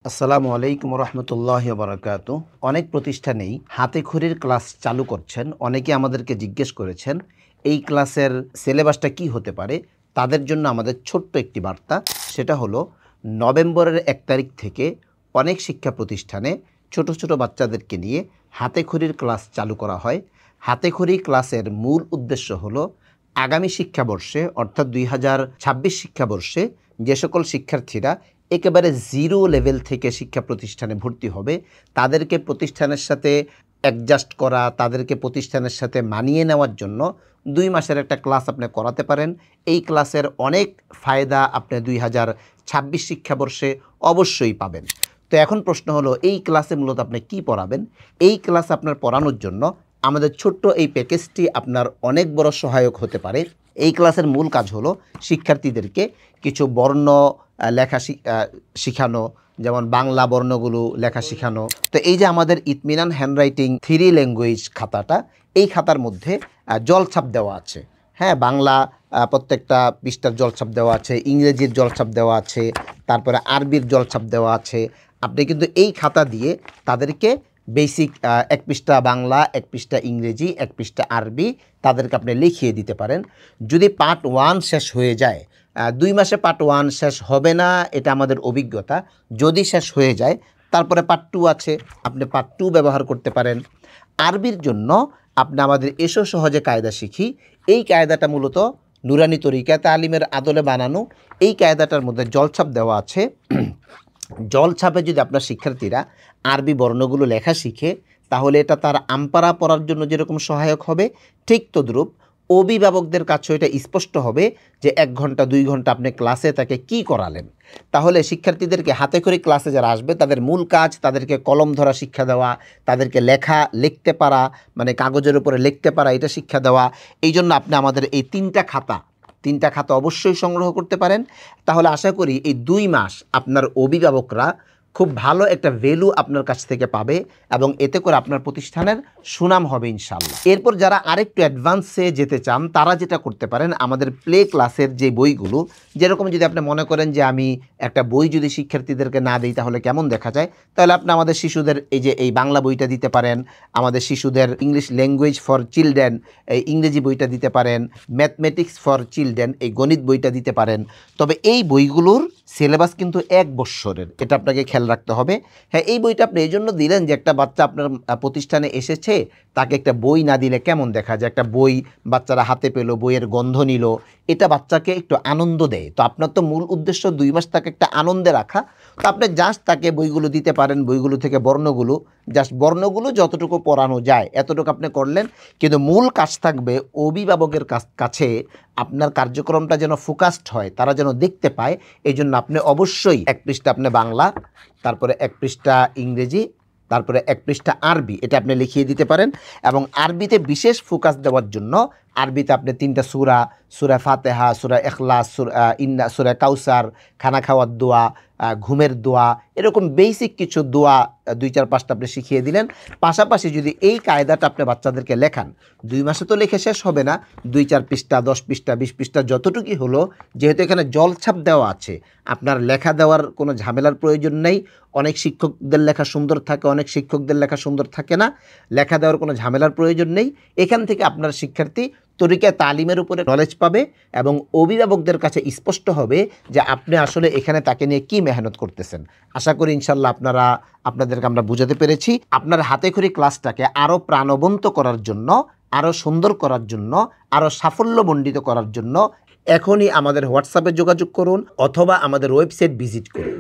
আসসালামু আলাইকুম রহমতুল্লাহ বারাকাতু। অনেক প্রতিষ্ঠানেই হাতেখড়ির ক্লাস চালু করছেন। অনেকে আমাদেরকে জিজ্ঞেস করেছেন এই ক্লাসের সিলেবাসটা কি হতে পারে। তাদের জন্য আমাদের ছোট্ট একটি বার্তা, সেটা হলো নভেম্বরের 1 তারিখ থেকে অনেক শিক্ষা প্রতিষ্ঠানে ছোট ছোট বাচ্চাদেরকে নিয়ে হাতেখড়ির ক্লাস চালু করা হয়। হাতেখড়ি ক্লাসের মূল উদ্দেশ্য হলো আগামী শিক্ষাবর্ষে অর্থাৎ 2026 শিক্ষাবর্ষে যে সকল শিক্ষার্থীরা একেবারে জিরো লেভেল থেকে শিক্ষা প্রতিষ্ঠানে ভর্তি হবে তাদেরকে প্রতিষ্ঠানের সাথে অ্যাডজাস্ট করা, তাদেরকে প্রতিষ্ঠানের সাথে মানিয়ে নেওয়ার জন্য 2 মাসের একটা ক্লাস আপনি করাতে পারেন। এই ক্লাসের অনেক ফায়দা আপনি 2026 শিক্ষাবর্ষে অবশ্যই পাবেন। তো এখন প্রশ্ন হলো এই ক্লাসে মূলত আপনি কি পড়াবেন। এই ক্লাস আপনার পড়ানোর জন্য আমাদের ছোট্ট এই প্যাকেজটি আপনার অনেক বড় সহায়ক হতে পারে। এই ক্লাসের মূল কাজ হলো শিক্ষার্থীদেরকে কিছু বর্ণ লেখা শেখানো, যেমন বাংলা বর্ণগুলো লেখা শেখানো। তো এই যে আমাদের ইতমিনান হ্যান্ডরাইটিং 3 ল্যাঙ্গুয়েজ খাতাটা, এই খাতার মধ্যে জলছাপ দেওয়া আছে। হ্যাঁ, বাংলা প্রত্যেকটা পৃষ্ঠার জলছাপ দেওয়া আছে, ইংরেজির জলছাপ দেওয়া আছে, তারপরে আরবির জলছাপ দেওয়া আছে। আপনি কিন্তু এই খাতা দিয়ে তাদেরকে বেসিক 1 পৃষ্ঠা বাংলা, 1 পৃষ্ঠা ইংরেজি, 1 পৃষ্ঠা আরবি তাদেরকে আপনি লিখিয়ে দিতে পারেন। যদি পার্ট 1 শেষ হয়ে যায়, 2 মাসে পার্ট 1 শেষ হবে না, এটা আমাদের অভিজ্ঞতা। যদি শেষ হয়ে যায় তারপরে পার্ট 2 আছে, আপনি পার্ট 2 ব্যবহার করতে পারেন। আরবির জন্য আপনি আমাদের এসো সহজে কায়দা শিখি, এই কায়দাটা মূলত নুরানি তরিকা তালিমের আদলে বানানো। এই কায়দাটার মধ্যে জলছাপ দেওয়া আছে। জলছাপে যদি আপনার শিক্ষার্থীরা আরবি বর্ণগুলো লেখা শিখে, তাহলে এটা তার আমপারা পড়ার জন্য যেরকম সহায়ক হবে, ঠিক তদ্রূপ অভিভাবকদের কাছে এটা স্পষ্ট হবে যে 1 ঘন্টা 2 ঘন্টা আপনি ক্লাসে তাকে কি করালেন। তাহলে শিক্ষার্থীদেরকে হাতে করে ক্লাসে যারা আসবে তাদের মূল কাজ তাদেরকে কলম ধরা শিক্ষা দেওয়া, তাদেরকে লিখতে পারা, মানে কাগজের উপরে লিখতে পারা, এটা শিক্ষা দেওয়া। এই জন্য আপনি আমাদের এই 3টা খাতা অবশ্যই সংগ্রহ করতে পারেন। তাহলে আশা করি এই 2 মাস আপনার অভিভাবকরা খুব ভালো একটা ভ্যালু আপনার কাছ থেকে পাবে এবং এতে করে আপনার প্রতিষ্ঠানের সুনাম হবে ইনশাআল্লাহ। এরপর যারা আরেকটু অ্যাডভান্সে যেতে চান তারা যেটা করতে পারেন, আমাদের প্লে ক্লাসের যে বইগুলো, যেরকম যদি আপনি মনে করেন যে আমি একটা বই যদি শিক্ষার্থীদেরকে না দিই তাহলে কেমন দেখা যায়, তাহলে আপনি আমাদের শিশুদের এই বাংলা বইটা দিতে পারেন, আমাদের শিশুদের ইংলিশ ল্যাঙ্গুয়েজ ফর চিলড্রেন এই ইংরেজি বইটা দিতে পারেন, ম্যাথমেটিক্স ফর চিলড্রেন এই গণিত বইটা দিতে পারেন। তবে এই বইগুলোর সিলেবাস কিন্তু 1 বৎসরের, এটা আপনাকে খেয়াল রাখতে হবে। হ্যাঁ, এই বইটা আপনি এই জন্য দিলেন যে একটা বাচ্চা আপনার প্রতিষ্ঠানে এসেছে, তাকে একটা বই না দিলে কেমন দেখা যায়। একটা বই বাচ্চারা হাতে পেল, বইয়ের গন্ধ নিল, এটা বাচ্চাকে একটু আনন্দ দেয়। তো আপনার তো মূল উদ্দেশ্য 2 মাস তাকে একটা আনন্দে রাখা। তো আপনি জাস্ট তাকে বইগুলো দিতে পারেন, বইগুলো থেকে বর্ণগুলো যতটুকু পড়ানো যায় এতটুকু আপনি করলেন। কিন্তু মূল কাজ থাকবে অভিভাবকের কাছে আপনার কার্যক্রমটা যেন ফোকাসড হয়, তারা যেন দেখতে পায়। এই জন্য আপনি অবশ্যই 1 পৃষ্ঠা আপনি বাংলা, তারপরে 1 পৃষ্ঠা ইংরেজি, তারপরে 1 পৃষ্ঠা আরবি, এটা আপনি লিখিয়ে দিতে পারেন। এবং আরবিতে বিশেষ ফোকাস দেওয়ার জন্য আরবিতে আপনি 3টা সূরা ফাতিহা, সূরা ইখলাস, সূরা কাউসার, খানা খাওয়ার দোয়া, ঘুমের দোয়া, এরকম বেসিক কিছু দোয়া 2-4-5টা আপনি শিখিয়ে দিলেন। পাশাপাশি যদি এই কায়দাটা আপনি বাচ্চাদেরকে লেখান, 2 মাসে তো লিখে শেষ হবে না, 2-4 পৃষ্ঠা, 10 পৃষ্ঠা, 20 পৃষ্ঠা যতটুকুই হলো, যেহেতু এখানে জলছাপ দেওয়া আছে, আপনার লেখা দেওয়ার কোনো ঝামেলার প্রয়োজন নেই। অনেক শিক্ষকদের লেখা সুন্দর থাকে, অনেক শিক্ষকদের লেখা সুন্দর থাকে না। লেখা দেওয়ার কোনো ঝামেলার প্রয়োজন নেই। এখান থেকে আপনার শিক্ষার্থী তরিকা তালিমের উপরে নলেজ পাবে এবং অভিভাবকদের কাছে স্পষ্ট হবে যে আপনি আসলে এখানে তাকে নিয়ে কি মেহনত করতেছেন। আশা করি ইনশাল্লাহ আপনাদেরকে আমরা বুঝাতে পেরেছি। আপনার হাতেখড়ি ক্লাসটাকে আরও প্রাণবন্ত করার জন্য, আরও সুন্দর করার জন্য, আরও সাফল্যমণ্ডিত করার জন্য এখনই আমাদের হোয়াটসঅ্যাপে যোগাযোগ করুন অথবা আমাদের ওয়েবসাইট ভিজিট করুন।